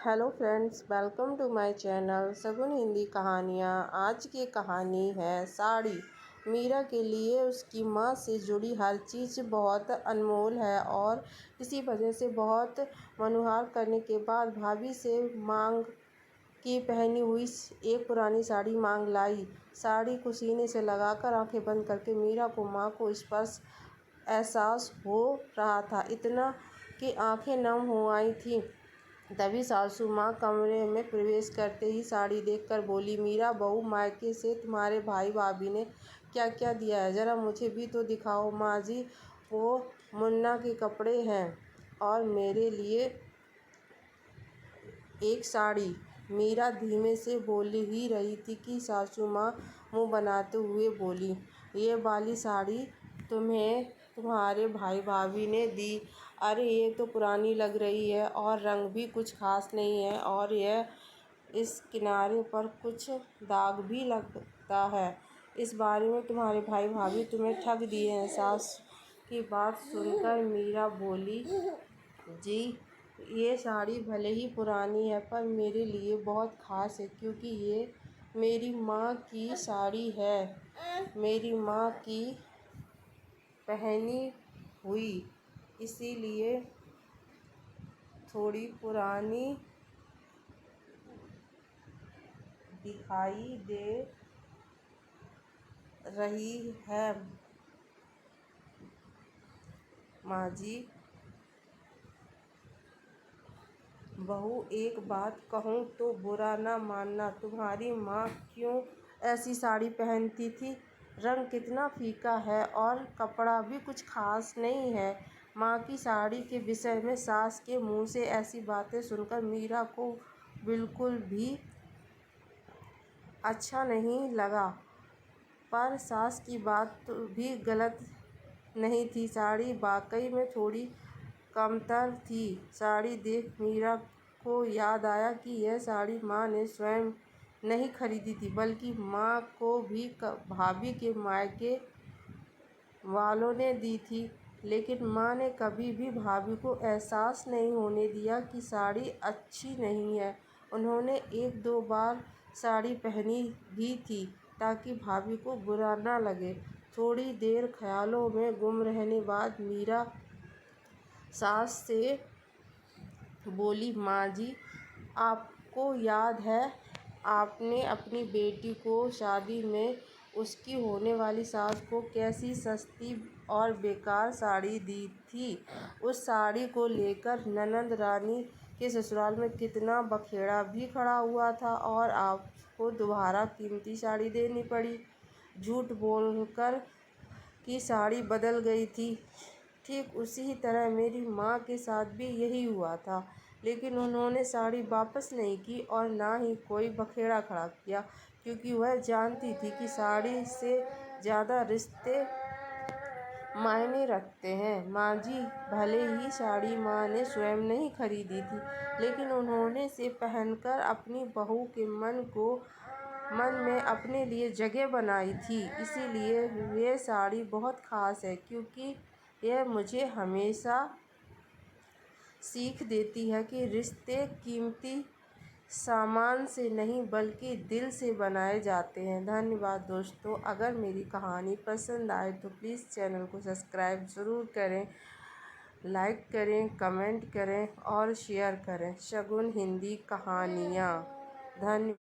Hello friends, welcome to my channel Shagun Hindi कहानियाँ। आज की कहानी है साड़ी। मीरा के लिए उसकी माँ से जुड़ी हर चीज़ बहुत अनमोल है और इसी वजह से बहुत मनुहार करने के बाद भाभी से मांग की पहनी हुई एक पुरानी साड़ी मांग लाई। साड़ी को सीने से लगाकर आंखें बंद करके मीरा को माँ को स्पर्श एहसास हो रहा था, इतना कि आंखें नम हो आई थीं। तभी सासू माँ कमरे में प्रवेश करते ही साड़ी देखकर बोली, मीरा बहू, मायके से तुम्हारे भाई भाभी ने क्या क्या दिया है, ज़रा मुझे भी तो दिखाओ। माँ जी, वो मुन्ना के कपड़े हैं और मेरे लिए एक साड़ी। मीरा धीमे से बोल ही रही थी कि सासू माँ मुँह बनाते हुए बोली, ये वाली साड़ी तुम्हें तुम्हारे भाई भाभी ने दी। अरे ये तो पुरानी लग रही है और रंग भी कुछ खास नहीं है, और यह इस किनारे पर कुछ दाग भी लगता है। इस बारे में तुम्हारे भाई भाभी तुम्हें ठग दिए हैं। सास की बात सुनकर मीरा बोली, जी, ये साड़ी भले ही पुरानी है पर मेरे लिए बहुत ख़ास है, क्योंकि ये मेरी माँ की साड़ी है, मेरी माँ की पहनी हुई, इसीलिए थोड़ी पुरानी दिखाई दे रही है। माँ जी, बहू, एक बात कहूँ तो बुरा ना मानना, तुम्हारी माँ क्यों ऐसी साड़ी पहनती थी? रंग कितना फीका है और कपड़ा भी कुछ खास नहीं है। माँ की साड़ी के विषय में सास के मुँह से ऐसी बातें सुनकर मीरा को बिल्कुल भी अच्छा नहीं लगा, पर सास की बात भी गलत नहीं थी। साड़ी वाकई में थोड़ी कमतर थी। साड़ी देख मीरा को याद आया कि यह साड़ी माँ ने स्वयं नहीं खरीदी थी, बल्कि माँ को भी भाभी के मायके वालों ने दी थी। लेकिन माँ ने कभी भी भाभी को एहसास नहीं होने दिया कि साड़ी अच्छी नहीं है। उन्होंने एक दो बार साड़ी पहनी भी थी ताकि भाभी को बुरा ना लगे। थोड़ी देर ख्यालों में गुम रहने बाद मीरा सास से बोली, माँ जी, आपको याद है आपने अपनी बेटी को शादी में उसकी होने वाली सास को कैसी सस्ती और बेकार साड़ी दी थी? उस साड़ी को लेकर ननंद रानी के ससुराल में कितना बखेड़ा भी खड़ा हुआ था और आपको दोबारा कीमती साड़ी देनी पड़ी। झूठ बोलकर की साड़ी बदल गई थी। ठीक उसी तरह मेरी माँ के साथ भी यही हुआ था, लेकिन उन्होंने साड़ी वापस नहीं की और ना ही कोई बखेड़ा खड़ा किया, क्योंकि वह जानती थी कि साड़ी से ज़्यादा रिश्ते मायने रखते हैं। माँ जी, भले ही साड़ी माँ ने स्वयं नहीं खरीदी थी, लेकिन उन्होंने इसे पहनकर अपनी बहू के मन में अपने लिए जगह बनाई थी। इसीलिए ये साड़ी बहुत ख़ास है, क्योंकि यह मुझे हमेशा सीख देती है कि रिश्ते कीमती सामान से नहीं बल्कि दिल से बनाए जाते हैं। धन्यवाद दोस्तों। अगर मेरी कहानी पसंद आए तो प्लीज़ चैनल को सब्सक्राइब ज़रूर करें, लाइक करें, कमेंट करें और शेयर करें। शगुन हिंदी कहानियाँ। धन्यवाद।